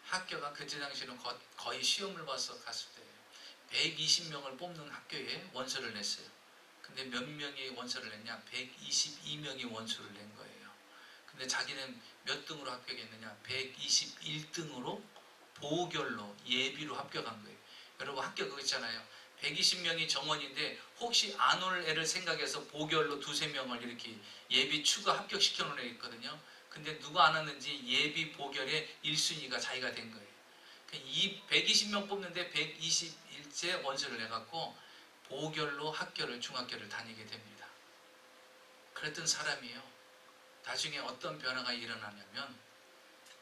학교가 그때 당시에는 거의 시험을 봐서 갔을 때 120명을 뽑는 학교에 원서를 냈어요. 근데 몇 명이 원서를 냈냐? 122명이 원서를 낸 거예요. 근데 자기는 몇 등으로 합격했느냐? 121등으로 보결로 예비로 합격한 거예요. 여러분, 합격 그거 있잖아요. 120명이 정원인데 혹시 안 올 애를 생각해서 보결로 두세 명을 이렇게 예비 추가 합격시켜 놓은 애 있거든요. 근데 누가 안 왔는지 예비 보결에 1순위가 자기가 된 거예요. 이 120명 뽑는데 121째 원서를 내갖고 보결로 학교를, 중학교를 다니게 됩니다. 그랬던 사람이에요. 나중에 어떤 변화가 일어나냐면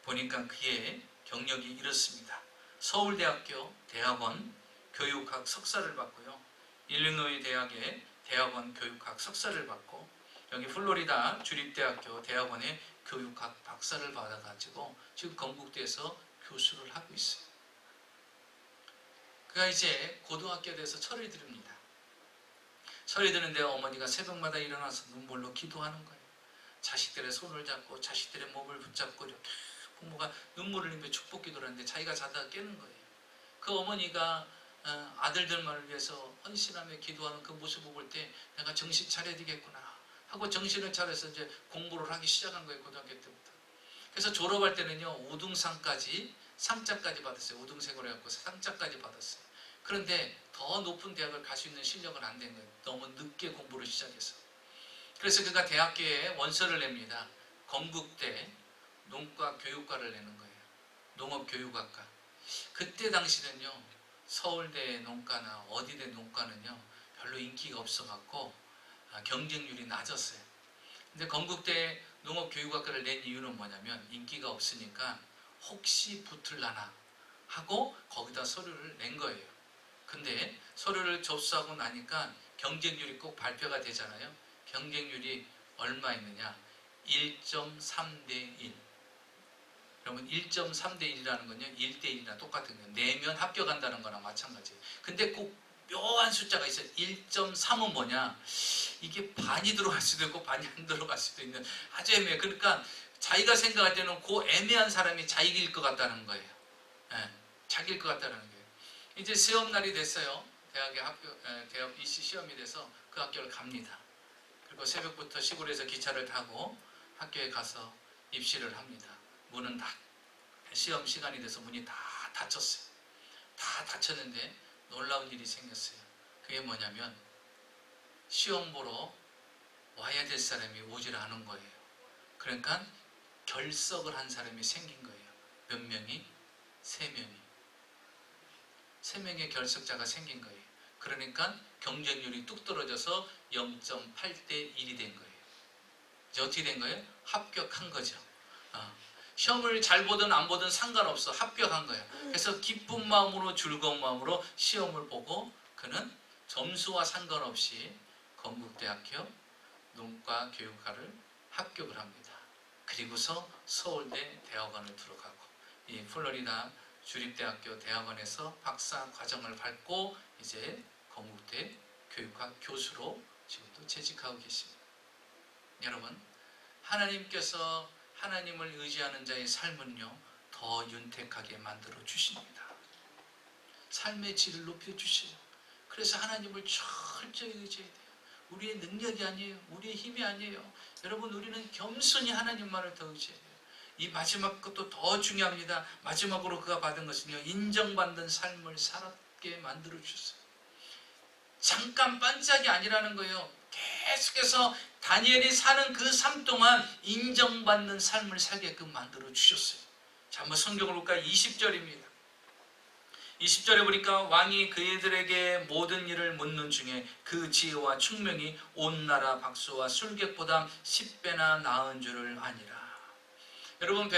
보니까 그의 경력이 이렇습니다. 서울대학교 대학원 교육학 석사를 받고요, 일리노이 대학의 대학원 교육학 석사를 받고 여기 플로리다 주립대학교 대학원의 교육학 박사를 받아가지고 지금 건국대에서 교수를 하고 있어요. 그가 이제 고등학교에 대해서 철이 들입니다. 철이 드는데 어머니가 새벽마다 일어나서 눈물로 기도하는 거예요. 자식들의 손을 잡고 자식들의 몸을 붙잡고 이렇게 부모가 눈물을 흘리며 축복 기도를 하는데 자기가 자다가 깨는 거예요. 그 어머니가 아들들만을 위해서 헌신하며 기도하는 그 모습을 볼 때 내가 정신 차려야 되겠구나 하고 정신을 차려서 이제 공부를 하기 시작한 거예요. 고등학교 때부터. 그래서 졸업할 때는요, 5등상까지 상장까지 받았어요. 5등생으로 해갖고 상장까지 받았어요. 그런데 더 높은 대학을 갈 수 있는 실력은 안 된 거예요. 너무 늦게 공부를 시작해서. 그래서 그가 대학교에 원서를 냅니다. 건국대 농과 교육과를 내는 거예요. 농업교육학과. 그때 당시는요, 서울대 농과나 어디대 농과는요 별로 인기가 없어갖고 경쟁률이 낮았어요. 근데 건국대 농업교육학과를 낸 이유는 뭐냐면 인기가 없으니까 혹시 붙을라나 하고 거기다 서류를 낸 거예요. 근데 서류를 접수하고 나니까 경쟁률이 꼭 발표가 되잖아요. 경쟁률이 얼마 있느냐? 1.3대 1. 그러면 1.3대 1이라는 건요 1대 1이랑 똑같은 거예요. 내면 합격한다는 거랑 마찬가지예요. 근데 꼭 묘한 숫자가 있어요. 1.3은 뭐냐? 이게 반이 들어갈 수도 있고 반이 안 들어갈 수도 있는 아주 애매해요. 그러니까 자기가 생각할 때는 그 애매한 사람이 자기일 것 같다는 거예요. 네, 자기일 것 같다는 거예요. 이제 시험날이 됐어요. 대학 입시 시험이 돼서 그 학교를 갑니다. 그리고 새벽부터 시골에서 기차를 타고 학교에 가서 입시를 합니다. 문은 다 시험 시간이 돼서 문이 다 닫혔어요. 다 닫혔는데 놀라운 일이 생겼어요. 그게 뭐냐면 시험 보러 와야 될 사람이 오질 않은 거예요. 그러니까 결석을 한 사람이 생긴 거예요. 몇 명이? 3명이. 3명의 결석자가 생긴 거예요. 그러니까 경쟁률이 뚝 떨어져서 0.8대 1이 된 거예요. 이제 어떻게 된 거예요? 합격한 거죠. 시험을 잘 보든 안 보든 상관없어. 합격한 거예요. 그래서 기쁜 마음으로 즐거운 마음으로 시험을 보고 그는 점수와 상관없이 건국대학교 농과교육과를 합격을 합니다. 그리고서 서울대 대학원을 들어가고 이 플로리다 주립대학교 대학원에서 박사 과정을 밟고 이제 건국대 교육과 교수로 지금도 재직하고 계십니다. 여러분, 하나님께서 하나님을 의지하는 자의 삶은요 더 윤택하게 만들어 주십니다. 삶의 질을 높여 주세요. 그래서 하나님을 철저히 의지해야 돼요. 우리의 능력이 아니에요. 우리의 힘이 아니에요. 여러분, 우리는 겸손히 하나님만을 더 의지해야 돼요. 이 마지막 것도 더 중요합니다. 마지막으로 그가 받은 것은요 인정받는 삶을 살게 만들어 주셨어요. 잠깐 반짝이 아니라는 거예요. 계속해서 다니엘이 사는 그 삶 동안 인정받는 삶을 살게끔 만들어 주셨어요. 자, 한번 성경을 볼까요? 20절입니다. 20절에 보니까 왕이 그들에게 모든 일을 묻는 중에 그 지혜와 총명이 온 나라 박수와 술객보다 10배나 나은 줄을 아니라. 여러분,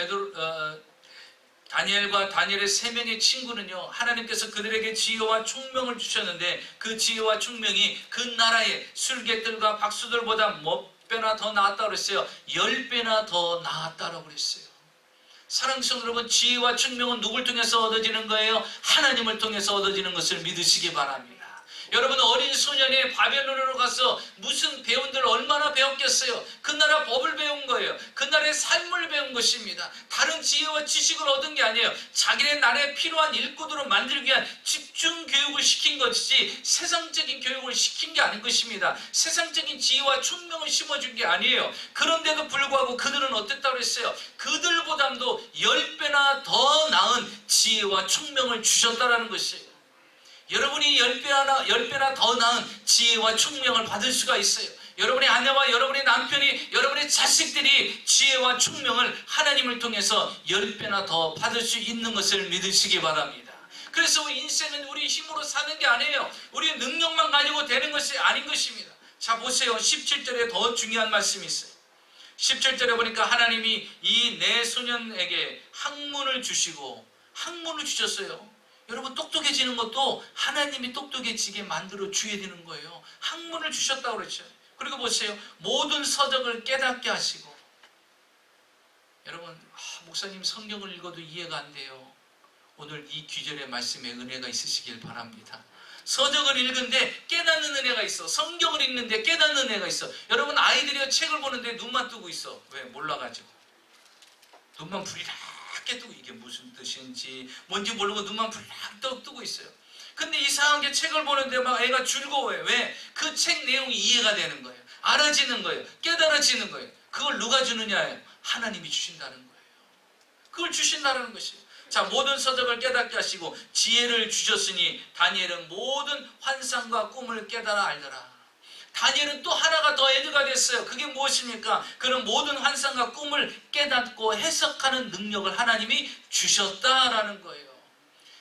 다니엘과 다니엘의 3명의 친구는요 하나님께서 그들에게 지혜와 총명을 주셨는데 그 지혜와 총명이 그 나라의 술객들과 박수들보다 몇 배나 더 나았다고 그랬어요. 10배나 더 나았다고 그랬어요. 사랑하는 성도 여러분, 지혜와 총명은 누굴 통해서 얻어지는 거예요? 하나님을 통해서 얻어지는 것을 믿으시기 바랍니다. 여러분, 어린 소년이 바벨론으로 가서 무슨 배운들 얼마나 배웠겠어요? 그 나라 법을 배운 거예요. 그 나라의 삶을 배운 것입니다. 다른 지혜와 지식을 얻은 게 아니에요. 자기네 나라에 필요한 일꾼으로 만들기 위한 집중 교육을 시킨 것이지 세상적인 교육을 시킨 게 아닌 것입니다. 세상적인 지혜와 총명을 심어준 게 아니에요. 그런데도 불구하고 그들은 어땠다고 했어요? 그들보다도 10배나 더 나은 지혜와 총명을 주셨다라는 것이에요. 여러분이 10배나 더 나은 지혜와 총명을 받을 수가 있어요. 여러분의 아내와 여러분의 남편이, 여러분의 자식들이 지혜와 총명을 하나님을 통해서 10배나 더 받을 수 있는 것을 믿으시기 바랍니다. 그래서 인생은 우리 힘으로 사는 게 아니에요. 우리의 능력만 가지고 되는 것이 아닌 것입니다. 자, 보세요. 17절에 더 중요한 말씀이 있어요. 17절에 보니까 하나님이 이 네 소년에게 학문을 주시고, 학문을 주셨어요. 여러분, 똑똑해지는 것도 하나님이 똑똑해지게 만들어 줘야 되는 거예요. 학문을 주셨다고 그랬죠. 그리고 보세요. 모든 서적을 깨닫게 하시고. 여러분, 목사님 성경을 읽어도 이해가 안 돼요. 오늘 이 귀절의 말씀에 은혜가 있으시길 바랍니다. 서적을 읽는데 깨닫는 은혜가 있어. 성경을 읽는데 깨닫는 은혜가 있어. 여러분, 아이들이 책을 보는데 눈만 뜨고 있어. 왜? 몰라가지고. 눈만 부리락게 뜨고, 이게 무슨 뜻인지 뭔지 모르고 눈만 부리락 뜨고 있어요. 근데 이상하게 책을 보는데 막 애가 즐거워요. 왜? 그 책 내용이 이해가 되는 거예요. 알아지는 거예요. 깨달아지는 거예요. 그걸 누가 주느냐예요? 하나님이 주신다는 거예요. 그걸 주신다는 것이에요. 자, 모든 서적을 깨닫게 하시고 지혜를 주셨으니 다니엘은 모든 환상과 꿈을 깨달아 알더라. 다니엘은 또 하나가 더 애드가 됐어요. 그게 무엇입니까? 그런 모든 환상과 꿈을 깨닫고 해석하는 능력을 하나님이 주셨다라는 거예요.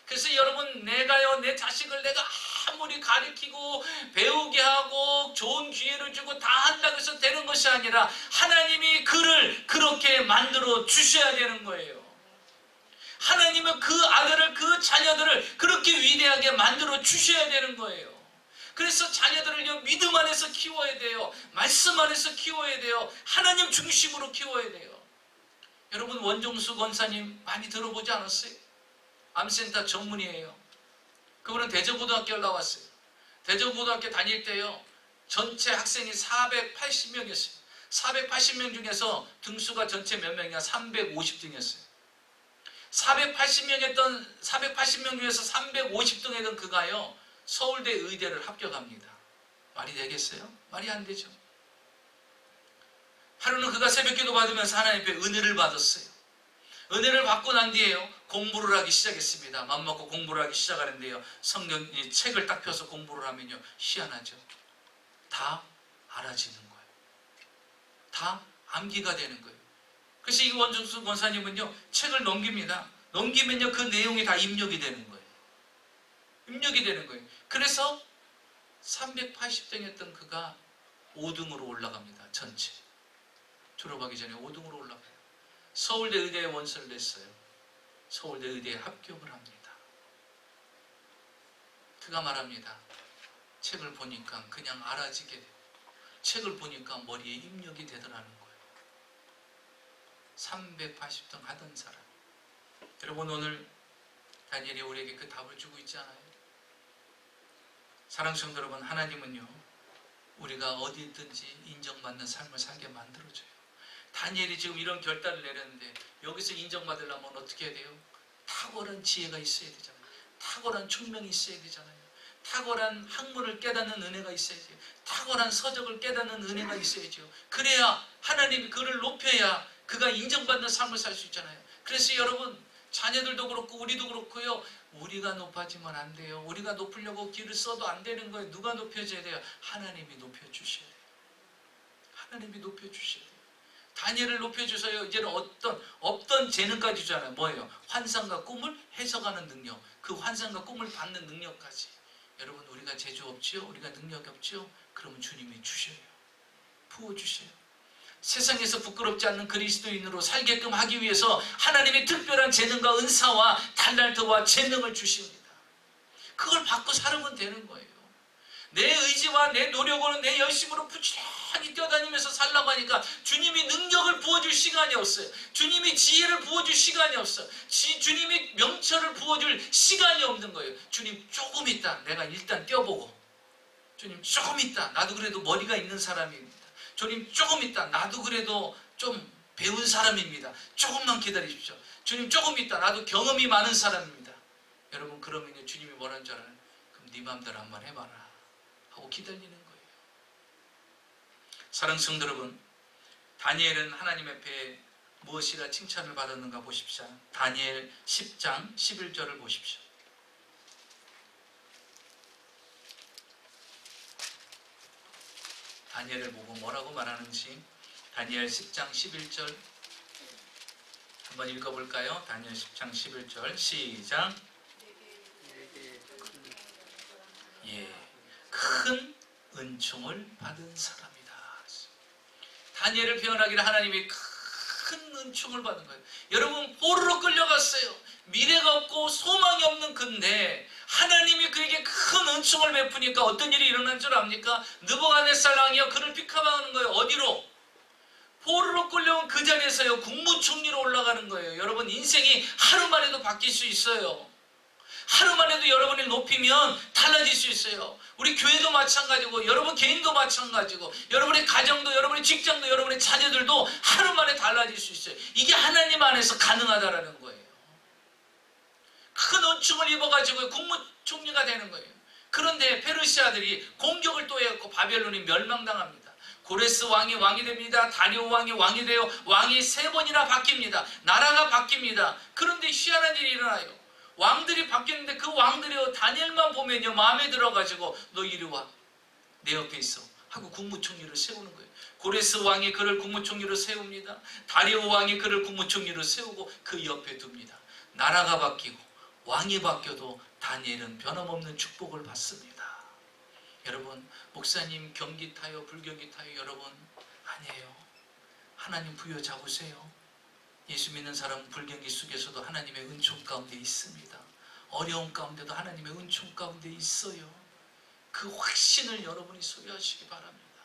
그래서 여러분, 내가요, 내 자식을 내가 아무리 가르치고 배우게 하고 좋은 기회를 주고 다 한다고 해서 되는 것이 아니라 하나님이 그를 그렇게 만들어 주셔야 되는 거예요. 하나님은 그 아들을, 그 자녀들을 그렇게 위대하게 만들어 주셔야 되는 거예요. 그래서 자녀들을 믿음 안에서 키워야 돼요. 말씀 안에서 키워야 돼요. 하나님 중심으로 키워야 돼요. 여러분, 원종수 권사님 많이 들어보지 않았어요? 암센터 전문이에요. 그분은 대전고등학교를 나왔어요. 대전고등학교 다닐 때요, 전체 학생이 480명이었어요. 480명 중에서 등수가 전체 몇 명이냐? 350등이었어요. 480명 중에서 350등 했던 그가요, 서울대 의대를 합격합니다. 말이 되겠어요? 말이 안 되죠. 하루는 그가 새벽기도 받으면서 하나님 앞에 은혜를 받았어요. 은혜를 받고 난 뒤에요, 공부를 하기 시작했습니다. 맘먹고 공부를 하기 시작하는데요, 성경 책을 딱 펴서 공부를 하면요, 희한하죠. 다 알아지는 거예요. 다 암기가 되는 거예요. 그래서 이 원종수 권사님은요, 책을 넘깁니다. 넘기면요, 그 내용이 다 입력이 되는 거예요. 입력이 되는 거예요. 그래서 380등이었던 그가 5등으로 올라갑니다. 전체. 졸업하기 전에 5등으로 올라가요. 서울대 의대에 원서를 냈어요. 서울대 의대에 합격을 합니다. 그가 말합니다. 책을 보니까 그냥 알아지게 되고, 책을 보니까 머리에 입력이 되더라는 거예요. 380등 하던 사람. 여러분, 오늘 다니엘이 우리에게 그 답을 주고 있지 않아요? 사랑하는 성도 여러분, 하나님은요, 우리가 어디든지 인정받는 삶을 살게 만들어줘요. 다니엘이 지금 이런 결단을 내렸는데 여기서 인정받으려면 어떻게 해야 돼요? 탁월한 지혜가 있어야 되잖아요. 탁월한 총명이 있어야 되잖아요. 탁월한 학문을 깨닫는 은혜가 있어야죠. 탁월한 서적을 깨닫는 은혜가 있어야죠. 그래야 하나님이 그를 높여야 그가 인정받는 삶을 살 수 있잖아요. 그래서 여러분, 자녀들도 그렇고 우리도 그렇고요, 우리가 높아지면 안 돼요. 우리가 높으려고 길을 써도 안 되는 거예요. 누가 높여줘야 돼요? 하나님이 높여주셔야 돼요. 하나님이 높여주셔야 돼요. 다니엘을 높여주셔요. 이제는 없던 재능까지 주잖아요. 뭐예요? 환상과 꿈을 해석하는 능력, 그 환상과 꿈을 받는 능력까지. 여러분, 우리가 재주 없지요? 우리가 능력이 없지요? 그러면 주님이 주셔요. 부어주셔요. 세상에서 부끄럽지 않는 그리스도인으로 살게끔 하기 위해서 하나님의 특별한 재능과 은사와 달란트와 재능을 주십니다. 그걸 받고 살으면 되는 거예요. 내 의지와 내 노력으로, 내 열심으로 부지런히 뛰어다니면서 살라고 하니까 주님이 능력을 부어줄 시간이 없어요. 주님이 지혜를 부어줄 시간이 없어요. 주님이 명철을 부어줄 시간이 없는 거예요. 주님, 조금 있다 내가 일단 뛰어보고, 주님 조금 있다 나도 그래도 머리가 있는 사람입니다. 주님 조금 있다 나도 그래도 좀 배운 사람입니다. 조금만 기다리십시오. 주님 조금 있다 나도 경험이 많은 사람입니다. 여러분, 그러면 주님이 뭐라는 줄 알아요? 그럼 네 맘대로 한번 해봐라 하고 기다리는 거예요. 사랑하는 성도 여러분, 다니엘은 하나님 앞에 무엇이라 칭찬을 받았는가 보십시오. 다니엘 10장 11절을 보십시오. 다니엘을 보고 뭐라고 말하는지, 다니엘 10장 11절 한번 읽어볼까요? 다니엘 10장 11절 시작. 큰 은총을 받은 사람이다. 다니엘을 표현하기를 하나님이 큰 은총을 받은 거예요. 여러분, 포로로 끌려갔어요. 미래가 없고 소망이 없는 근데 하나님이 그에게 큰 은총을 베푸니까 어떤 일이 일어난 줄 압니까? 느부갓네살 왕이요, 그를 픽함하는 거예요. 어디로? 포로로 끌려온 그 자리에서요, 국무총리로 올라가는 거예요. 여러분, 인생이 하루만 해도 바뀔 수 있어요. 하루만 해도 여러분이 높이면 달라질 수 있어요. 우리 교회도 마찬가지고, 여러분 개인도 마찬가지고, 여러분의 가정도, 여러분의 직장도, 여러분의 자녀들도 하루만에 달라질 수 있어요. 이게 하나님 안에서 가능하다라는 거예요. 큰 은총을 입어가지고 국무총리가 되는 거예요. 그런데 페르시아들이 공격을 또 해갖고 바벨론이 멸망당합니다. 고레스 왕이 됩니다. 다리오 왕이 돼요. 왕이 3번이나 바뀝니다. 나라가 바뀝니다. 그런데 희한한 일이 일어나요. 왕들이 바뀌었는데 그 왕들이요, 다니엘만 보면요, 마음에 들어가지고 너 이리 와, 내 옆에 있어, 하고 국무총리를 세우는 거예요. 고레스 왕이 그를 국무총리로 세웁니다. 다리오 왕이 그를 국무총리로 세우고 그 옆에 둡니다. 나라가 바뀌고 왕이 바뀌어도 다니엘은 변함없는 축복을 받습니다. 여러분, 목사님 경기 타요, 불경기 타요? 여러분, 아니에요. 하나님 부여 잡으세요. 예수 믿는 사람은 불경기 속에서도 하나님의 은총 가운데 있습니다. 어려움 가운데도 하나님의 은총 가운데 있어요. 그 확신을 여러분이 소유하시기 바랍니다.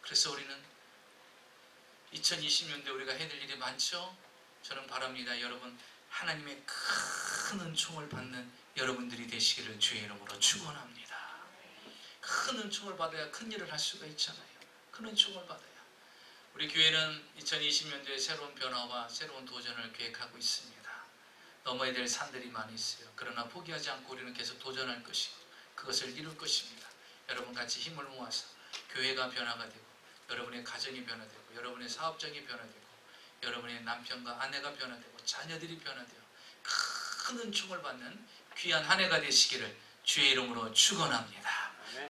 그래서 우리는 2020년도에 우리가 해야 될 일이 많죠? 저는 바랍니다. 여러분, 하나님의 큰 은총을 받는 여러분들이 되시기를 주의 이름으로 축원합니다. 큰 은총을 받아야 큰 일을 할 수가 있잖아요. 큰 은총을 받아야. 우리 교회는 2020년도에 새로운 변화와 새로운 도전을 계획하고 있습니다. 넘어야 될 산들이 많이 있어요. 그러나 포기하지 않고 우리는 계속 도전할 것이고 그것을 이룰 것입니다. 여러분 같이 힘을 모아서 교회가 변화가 되고 여러분의 가정이 변화되고 여러분의 사업장이 변화되고 여러분의 남편과 아내가 변화되고 자녀들이 변화되어 큰 은총을 받는 귀한 한 해가 되시기를 주의 이름으로 축원합니다.